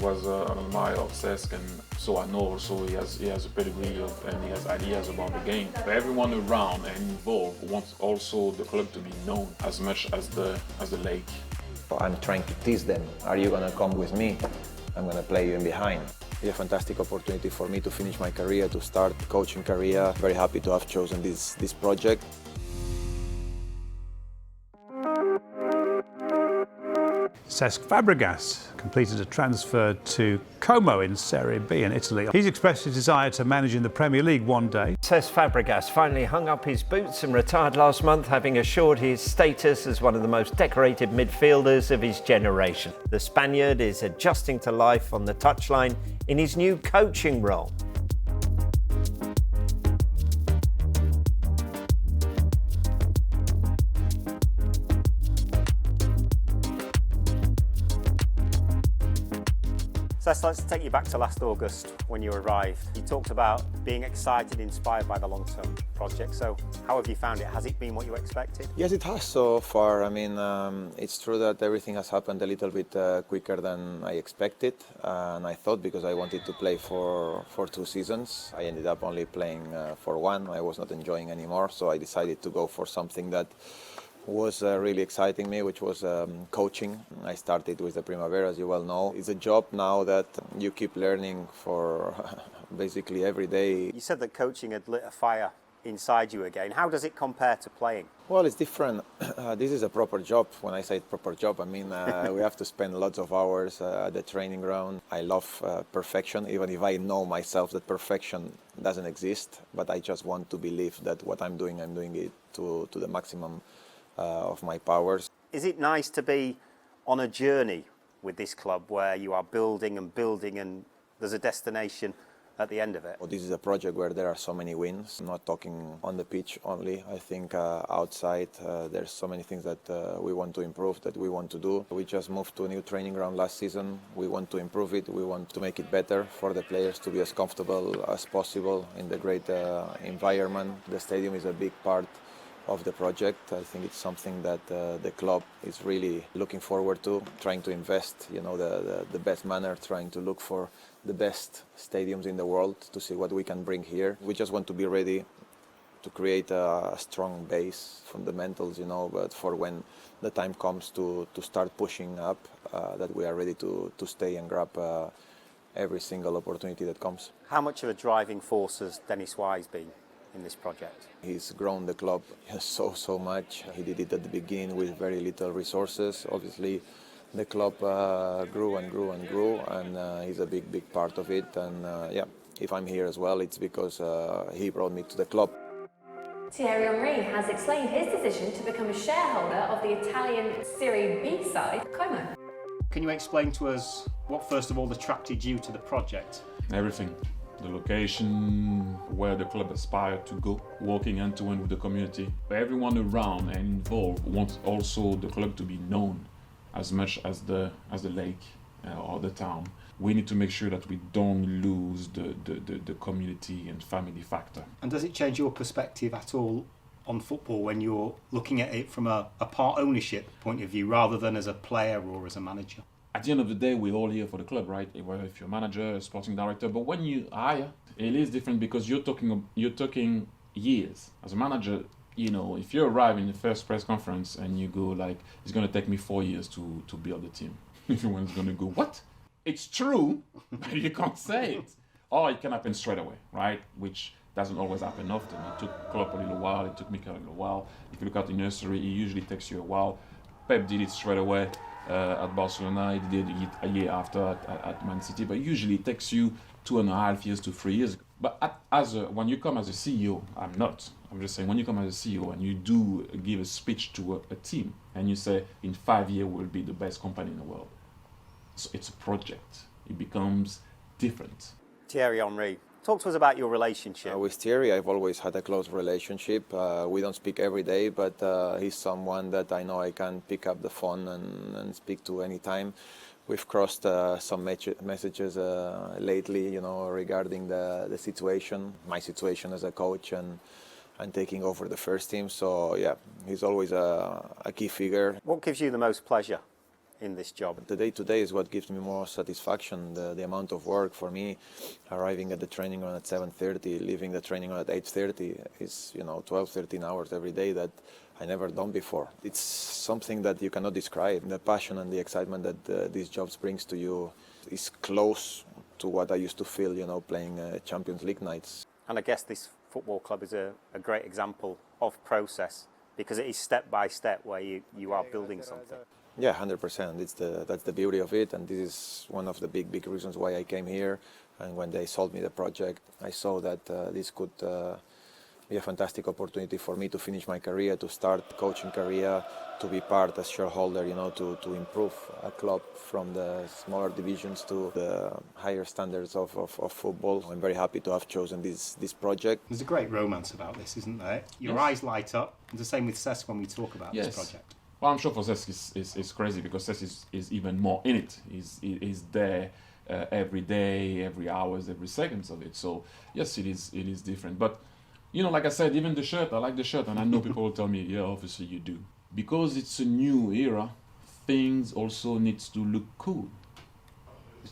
was an admirer of Cesc, and so I know also he has a pedigree and he has ideas about the game. But everyone around and involved wants also the club to be known as much as the lake. I'm trying to tease them. Are you going to come with me? I'm going to play you in behind. It's a fantastic opportunity for me to finish my career, to start coaching career. Very happy to have chosen this project. Cesc Fabregas completed a transfer to Como in Serie B in Italy. He's expressed his desire to manage in the Premier League one day. Cesc Fabregas finally hung up his boots and retired last month, having assured his status as one of the most decorated midfielders of his generation. The Spaniard is adjusting to life on the touchline in his new coaching role. Cesc, let's take you back to last August when you arrived. You talked about being excited, inspired by the long-term project. So how have you found it? Has it been what you expected? Yes, it has so far. I mean, it's true that everything has happened a little bit quicker than I expected. And I thought, because I wanted to play for 2 seasons, I ended up only playing for 1. I was not enjoying anymore. So I decided to go for something that was really exciting me, which was coaching. I started with the Primavera, as you well know. It's a job now that you keep learning for basically every day. You said that coaching had lit a fire inside you again. How does it compare to playing? Well, it's different. This is a proper job. When I say proper job, I mean we have to spend lots of hours at the training ground. I love perfection, even if I know myself that perfection doesn't exist. But I just want to believe that what I'm doing it to the maximum of my powers. Is it nice to be on a journey with this club where you are building and there's a destination at the end of it? Well, this is a project where there are so many wins. I'm not talking on the pitch only. I think outside there's so many things that we want to improve, that we want to do. We just moved to a new training ground last season. We want to improve it. We want to make it better for the players to be as comfortable as possible in the great environment. The stadium is a big part of the project. I think it's something that the club is really looking forward to, trying to invest, the best manner, trying to look for the best stadiums in the world to see what we can bring here. We just want to be ready to create a strong base, fundamentals, but for when the time comes to start pushing up, that we are ready to stay and grab every single opportunity that comes. How much of a driving force has Denis Wise been in this project? He's grown the club so much. He did it at the beginning with very little resources. Obviously, the club grew and grew and grew, and he's a big part of it. And if I'm here as well, it's because he brought me to the club. Thierry Henry has explained his decision to become a shareholder of the Italian Serie B side, Como. Can you explain to us what, first of all, attracted you to the project? Everything. The location, where the club aspired to go, working hand-to-hand with the community. Everyone around and involved wants also the club to be known as much as the lake or the town. We need to make sure that we don't lose the community and family factor. And does it change your perspective at all on football when you're looking at it from a part ownership point of view rather than as a player or as a manager? At the end of the day, we're all here for the club, right? Whether if you're a manager, a sporting director, but when you hire, it is different because you're talking years. As a manager, if you arrive in the first press conference and you go like, it's going to take me 4 years to build a team. Everyone's going to go, what? It's true, but you can't say it. Or it can happen straight away, right? Which doesn't always happen often. It took Klopp a little while, it took Mikel a little while. If you look at the nursery, it usually takes you a while. Pep did it straight away. At Barcelona, he did it a year after at Man City, but usually it takes you 2.5 years to 3 years. But when you come as a CEO, I'm just saying, when you come as a CEO and you do give a speech to a team and you say, in 5 years we'll be the best company in the world. So it's a project. It becomes different. Thierry Henry, talk to us about your relationship. With Thierry, I've always had a close relationship. We don't speak every day, but he's someone that I know I can pick up the phone and speak to anytime. We've crossed some messages lately, regarding the situation, my situation as a coach and taking over the first team. So, yeah, he's always a key figure. What gives you the most pleasure in this job? The day-to-day is what gives me more satisfaction. The amount of work for me, arriving at the training ground at 7:30, leaving the training ground at 8:30 is 12, 13 hours every day that I never done before. It's something that you cannot describe. The passion and the excitement that these jobs brings to you is close to what I used to feel, playing Champions League nights. And I guess this football club is a great example of process, because it is step by step where you are building something. Yeah, 100%. That's the beauty of it, and this is one of the big reasons why I came here. And when they sold me the project, I saw that this could be a fantastic opportunity for me to finish my career, to start coaching career, to be part as shareholder, to improve a club from the smaller divisions to the higher standards of football. I'm very happy to have chosen this project. There's a great romance about this, isn't there? Your eyes light up. It's the same with Cesc when we talk about this project. Well, I'm sure for Cesc is crazy, because Cesc is even more in it. He's there every day, every hours, every seconds of it. So yes, it is different. But like I said, even the shirt, I like the shirt, and I know people will tell me, yeah, obviously you do. Because it's a new era, things also needs to look cool.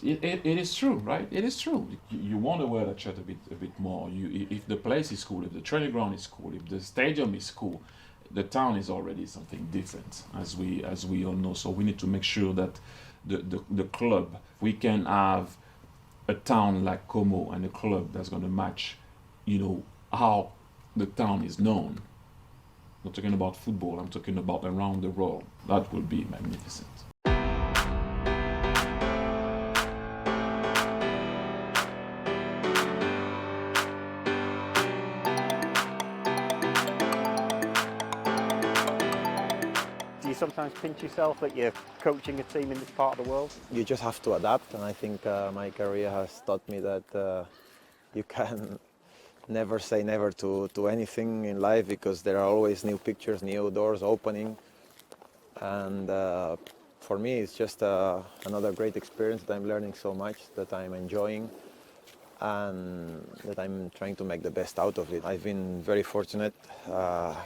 It is true, right? It is true. You want to wear that shirt a bit more. If the place is cool, if the training ground is cool, if the stadium is cool, the town is already something different, as we all know. So we need to make sure that the club, we can have a town like Como and a club that's going to match, how the town is known. I'm not talking about football, I'm talking about around the world. That would be magnificent. Do you sometimes pinch yourself that you're coaching a team in this part of the world? You just have to adapt, and I think my career has taught me that you can never say never to anything in life, because there are always new pictures, new doors opening. And for me, it's just another great experience that I'm learning so much, that I'm enjoying, and that I'm trying to make the best out of it. I've been very fortunate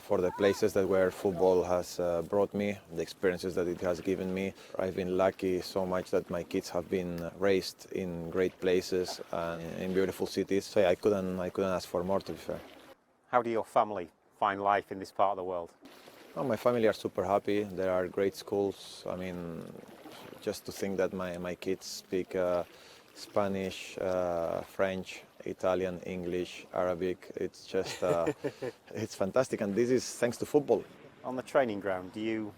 for the places where football has brought me, the experiences that it has given me. I've been lucky so much that my kids have been raised in great places and in beautiful cities. So I couldn't ask for more, to be fair. How do your family find life in this part of the world? Oh, my family are super happy. There are great schools. I mean, just to think that my kids speak Spanish, French, Italian, English, Arabic. It's just, it's fantastic, and this is thanks to football. On the training ground, do you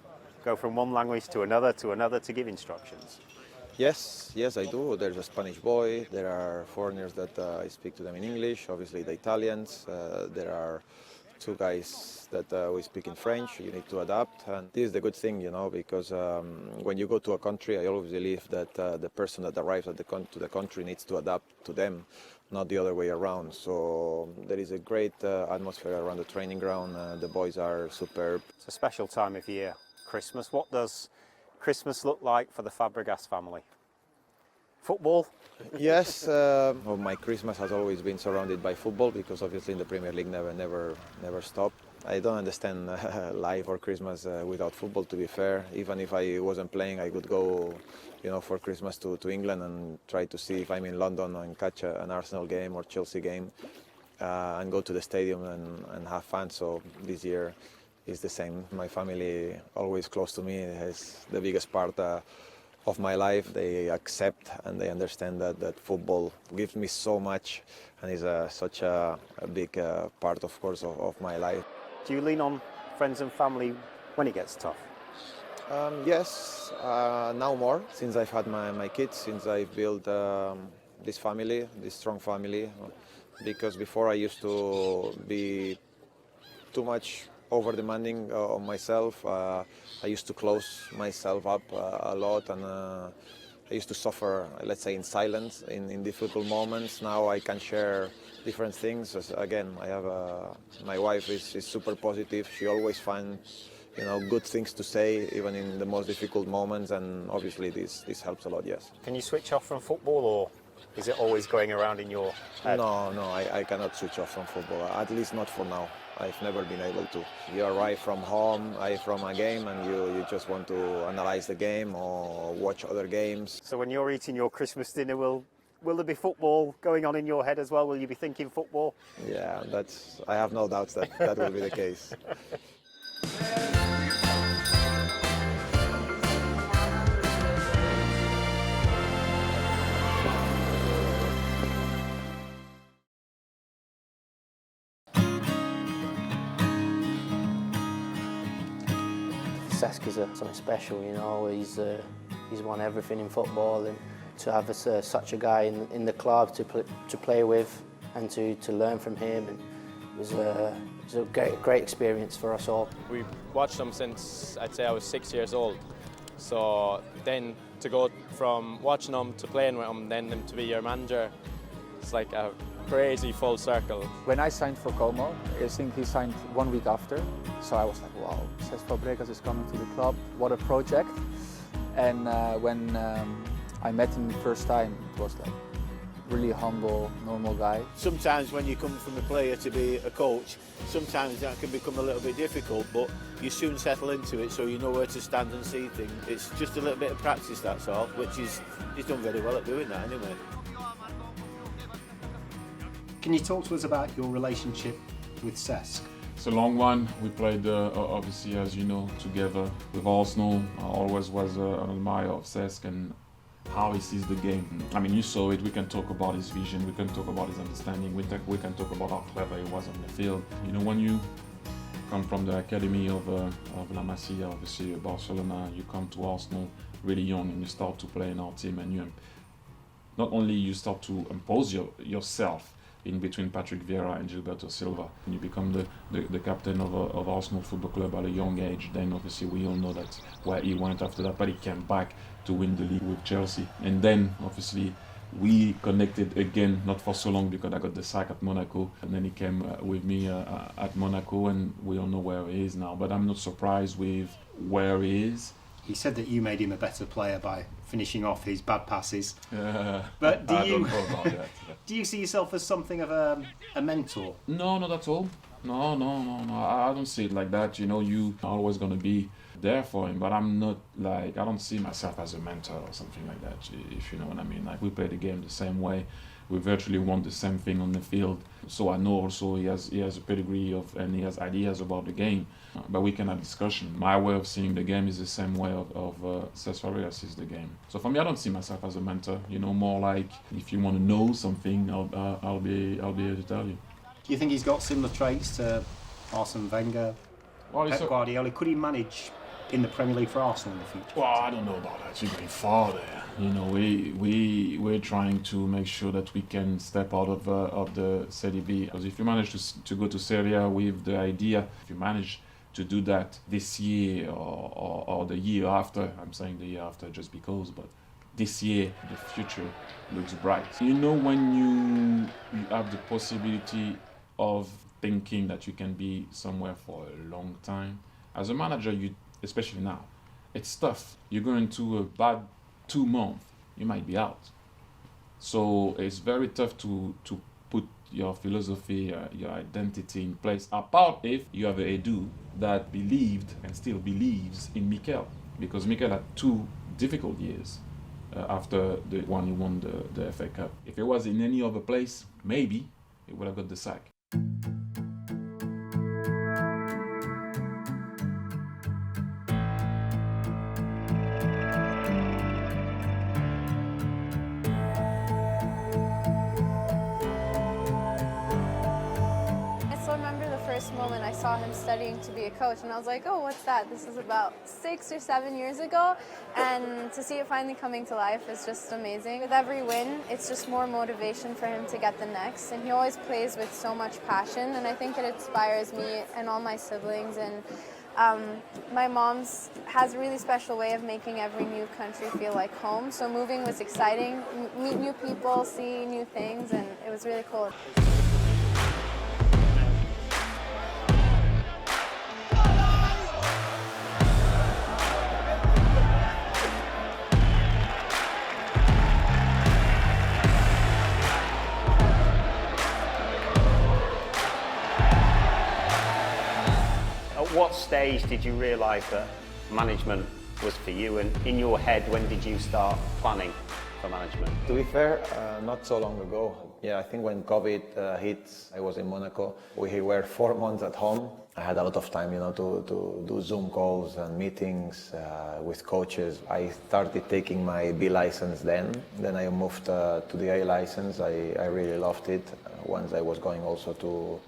go from one language to another to give instructions? Yes, I do. There's a Spanish boy. There are foreigners that I speak to them in English. Obviously, the Italians. There are two guys that we speak in French. You need to adapt, and this is the good thing, because when you go to a country, I always believe that the person that arrives to the country needs to adapt to them, not the other way around. So there is a great atmosphere around the training ground. The boys are superb. It's a special time of year, Christmas. What does Christmas look like for the Fabregas family? Football? Yes, my Christmas has always been surrounded by football, because obviously in the Premier League never stop. I don't understand life or Christmas without football, to be fair. Even if I wasn't playing, I would go, for Christmas to England and try to see if I'm in London and catch an Arsenal game or Chelsea game, and go to the stadium and have fun. So this year is the same. My family always close to me is the biggest part of my life. They accept and they understand that football gives me so much, and is such a big part, of course, of my life. Do you lean on friends and family when it gets tough? Yes, now more, since I've had my kids, since I've built this family, this strong family, because before I used to be too much over-demanding on myself. I used to close myself up a lot, and I used to suffer, let's say, in silence in difficult moments. Now I can share different things. Again, I have my wife is super positive. She always finds good things to say, even in the most difficult moments, and obviously this helps a lot. Yes. Can you switch off from football, or Is it always going around in your head? No, I cannot switch off from football, at least not for now. I've never been able to. You arrive from home, from a game, and you just want to analyze the game or watch other games. So when you're eating your Christmas dinner, will there be football going on in your head as well? Will you be thinking football? Yeah, I have no doubts that will be the case. Cesc is something special, you know. He's won everything in football, and to have such a guy in the club to play with and to learn from him, and it was a great experience for us all. We watched him since I'd say I was 6 years old. So then to go from watching him to playing with him, then him to be your manager, it's like a crazy full circle. When I signed for Como, I think he signed 1 week after. So I was like, wow, Cesc Fabregas is coming to the club. What a project. And when I met him the first time, it was like really humble, normal guy. Sometimes when you come from a player to be a coach, sometimes that can become a little bit difficult, but you soon settle into it, so you know where to stand and see things. It's just a little bit of practice, that's all, which he's done very well at doing that anyway. Can you talk to us about your relationship with Cesc? It's a long one. We played, obviously, as you know, together with Arsenal. I always was an admirer of Cesc and how he sees the game. I mean, you saw it. We can talk about his vision. We can talk about his understanding. We can talk about how clever he was on the field. You know, when you come from the academy of La Masia, obviously Barcelona, you come to Arsenal really young and you start to play in our team, and you not only you start to impose yourself in between Patrick Vieira and Gilberto Silva. When you become the captain of Arsenal Football Club at a young age, then obviously we all know that's where he went after that, but he came back to win the league with Chelsea. And then obviously we connected again, not for so long because I got the sack at Monaco, and then he came with me at Monaco, and we all know where he is now. But I'm not surprised with where he is. He said that you made him a better player by finishing off his bad passes. But do you don't know about that. do you see yourself as something of a mentor? No, not at all. No. I don't see it like that. You know, you are always going to be there for him, but I'm not like, I don't see myself as a mentor or something like that, if you know what I mean. Like, we play the game the same way. We virtually want the same thing on the field. So I know also he has a pedigree and he has ideas about the game, but we can have discussion. My way of seeing the game is the same way of Cesc Fabregas sees the game. So for me, I don't see myself as a mentor. You know, more like if you want to know something, I'll be here to tell you. Do you think he's got similar traits to Arsene Wenger, Pep Guardiola? Could he manage in the Premier League for Arsenal in the future? Well, I don't know about that. You're going far there. You know, we're trying to make sure that we can step out of the Serie B. Because if you manage to go to Serie A with the idea, if you manage to do that this year or the year after, I'm saying the year after just because, but this year the future looks bright. You know, when you have the possibility of thinking that you can be somewhere for a long time, as a manager, especially now, it's tough. You're going to a bad 2 months, you might be out. So it's very tough to put your philosophy, your identity in place, apart if you have a Edu that believed and still believes in Mikel. Because Mikel had 2 difficult years after the one he won the FA Cup. If it was in any other place, maybe he would have got the sack. Moment I saw him studying to be a coach, and I was like, oh, what's that? This is about 6 or 7 years ago, and to see it finally coming to life is just amazing. With every win, it's just more motivation for him to get the next, and he always plays with so much passion, and I think it inspires me and all my siblings. And my mom's has a really special way of making every new country feel like home, so moving was exciting, meet new people, see new things, and it was really cool. what stage did you realise that management was for you, and in your head, when did you start planning for management? To be fair, not so long ago. Yeah, I think when COVID hit, I was in Monaco. We were 4 months at home. I had a lot of time, to do Zoom calls and meetings with coaches. I started taking my B license then. Then I moved to the A license. I really loved it. Once I was going also to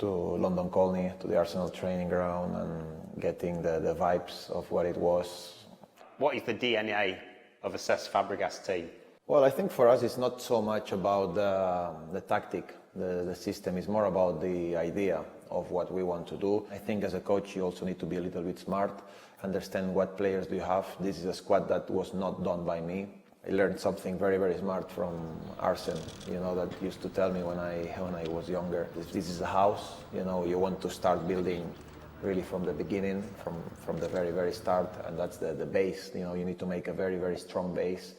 London Colney, to the Arsenal training ground, and getting the vibes of what it was. What is the DNA of a Cesc Fabregas team? Well, I think for us it's not so much about the tactic, the system. It's more about the idea of what we want to do. I think as a coach you also need to be a little bit smart, understand what players do you have. This is a squad that was not done by me. I learned something very, very smart from Arsene, that used to tell me when I was younger. This is a house, you want to start building really from the beginning, from the very, very start, and that's the base. You need to make a very, very strong base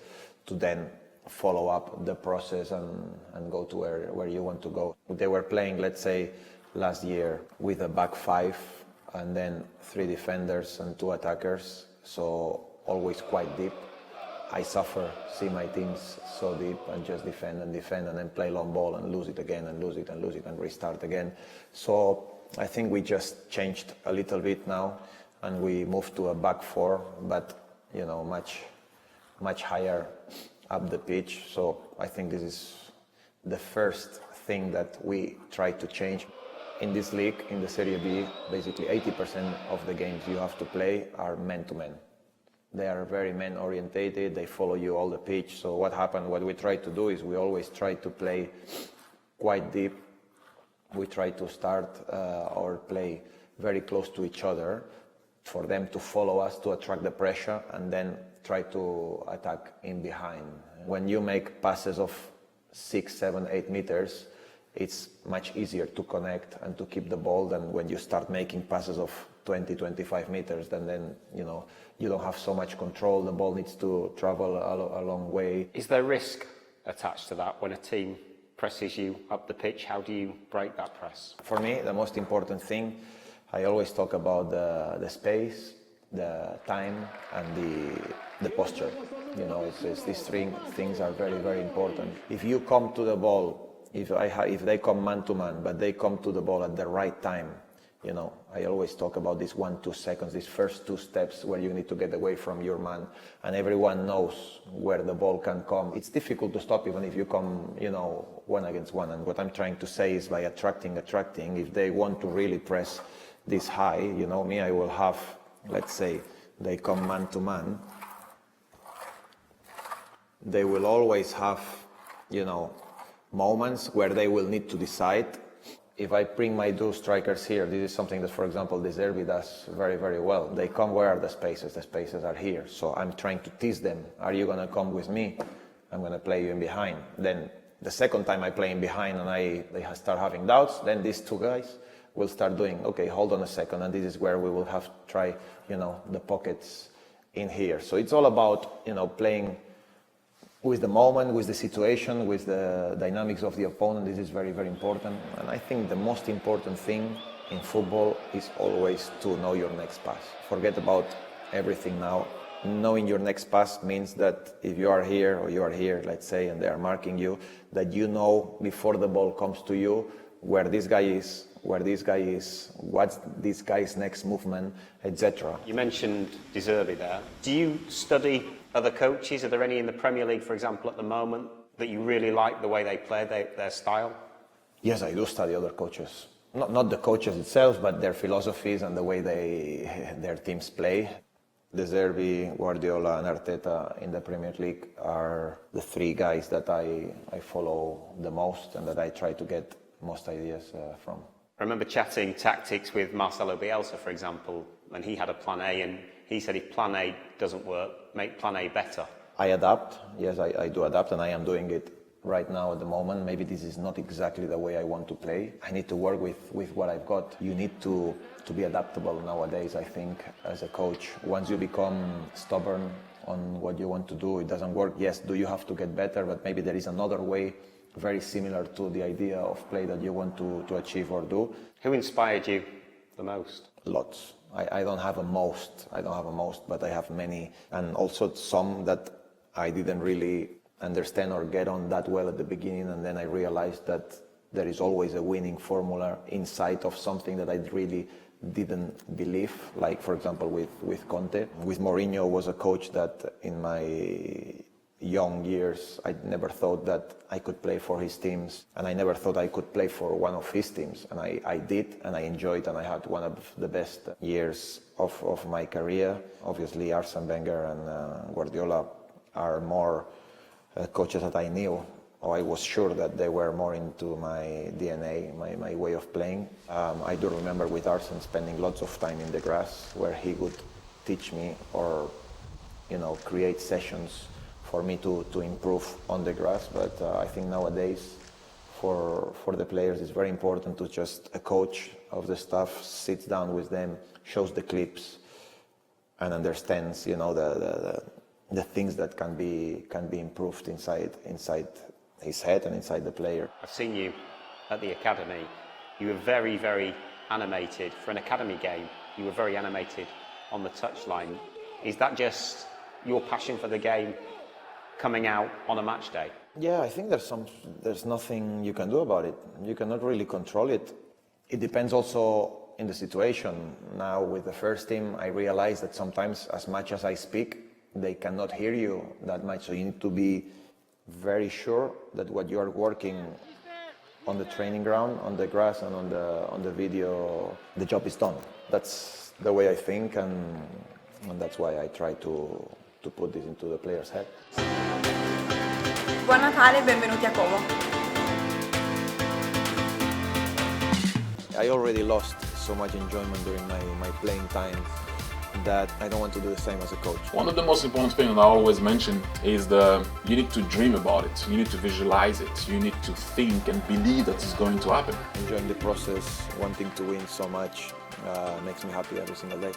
to then follow up the process and go to where you want to go. They were playing, let's say, last year with a back five and then 3 defenders and 2 attackers, so always quite deep. I suffer, see my teams so deep and just defend and then play long ball and lose it again and lose it and restart again. So I think we just changed a little bit now and we moved to a back 4, but much higher up the pitch. So I think this is the first thing that we try to change. In this league, in the Serie B, basically 80% of the games you have to play are man-to-man. They are very man-orientated, they follow you all the pitch. So what we try to do is we always try to play quite deep. We try to start or play very close to each other for them to follow us, to attract the pressure, and then try to attack in behind. When you make passes of 6, 7, 8 meters, it's much easier to connect and to keep the ball than when you start making passes of 20, 25 meters, then you don't have so much control. The ball needs to travel a long way. Is there risk attached to that when a team presses you up the pitch? How do you break that press? For me, the most important thing, I always talk about the space, the time, and the posture. These 3 things are very, very important. If you come to the ball, if they come man to man, but they come to the ball at the right time, I always talk about this 1-2 seconds, these first 2 steps where you need to get away from your man, and everyone knows where the ball can come. It's difficult to stop even if you come, 1 against 1. And what I'm trying to say is by attracting, if they want to really press this high, me, I will have, let's say, they come man to man. They will always have, moments where they will need to decide. If I bring my 2 strikers here, this is something that, for example, De Zerbi does very, very well. They come, where are the spaces? The spaces are here. So I'm trying to tease them. Are you going to come with me? I'm going to play you in behind. Then the second time I play in behind and they start having doubts, then these 2 guys will start doing, okay, hold on a second. And this is where we will have to try, the pockets in here. So it's all about, playing with the moment, with the situation, with the dynamics of the opponent. This is very, very important. And I think the most important thing in football is always to know your next pass. Forget about everything now. Knowing your next pass means that if you are here or you are here, let's say, and they are marking you, that you know before the ball comes to you where this guy is, what's this guy's next movement, etc. You mentioned De Zerbi there. Do you study other coaches? Are there any in the Premier League, for example, at the moment that you really like the way they play, their style? Yes, I do study other coaches. Not the coaches itself, but their philosophies and the way their teams play. De Zerbi, Guardiola and Arteta in the Premier League are the 3 guys that I follow the most and that I try to get most ideas from. I remember chatting tactics with Marcelo Bielsa, for example, and he had a plan A, and he said if plan A doesn't work, make plan A better. I adapt. Yes, I do adapt, and I am doing it right now at the moment. Maybe this is not exactly the way I want to play. I need to work with what I've got. You need to be adaptable nowadays, I think, as a coach. Once you become stubborn on what you want to do, it doesn't work. Yes, do you have to get better, but maybe there is another way very similar to the idea of play that you want to achieve or do. Who inspired you the most? Lots. I don't have a most, but I have many, and also some that I didn't really understand or get on that well at the beginning, and then I realized that there is always a winning formula inside of something that I really didn't believe, like for example with Conte. With Mourinho was a coach that in my young years I never thought that I could play for his teams, and I never thought I could play for one of his teams, and I did, and I enjoyed, and I had one of the best years of my career. Obviously Arsene Wenger and Guardiola are more coaches that I knew, or I was sure that they were more into my DNA, my way of playing. I do remember with Arsene spending lots of time in the grass where he would teach me or create sessions for me to improve on the grass. But I think nowadays for the players it's very important to just a coach of the staff sits down with them, shows the clips and understands the things that can be improved inside his head and inside the player. I've seen you at the academy. You were very, very animated. For an academy game, you were very animated on the touchline. Is that just your passion for the game coming out on a match day? Yeah, I think there's nothing you can do about it. You cannot really control it. It depends also in the situation. Now with the first team, I realize that sometimes as much as I speak, they cannot hear you that much. So you need to be very sure that what you are working on the training ground, on the grass and on the video, the job is done. That's the way I think, and that's why I try to put this into the players' head. Buon Natale e benvenuti a Como. I already lost so much enjoyment during my playing time that I don't want to do the same as a coach. One of the most important things I always mention is you need to dream about it, you need to visualize it, you need to think and believe that it's going to happen. Enjoying the process, wanting to win so much makes me happy every single day.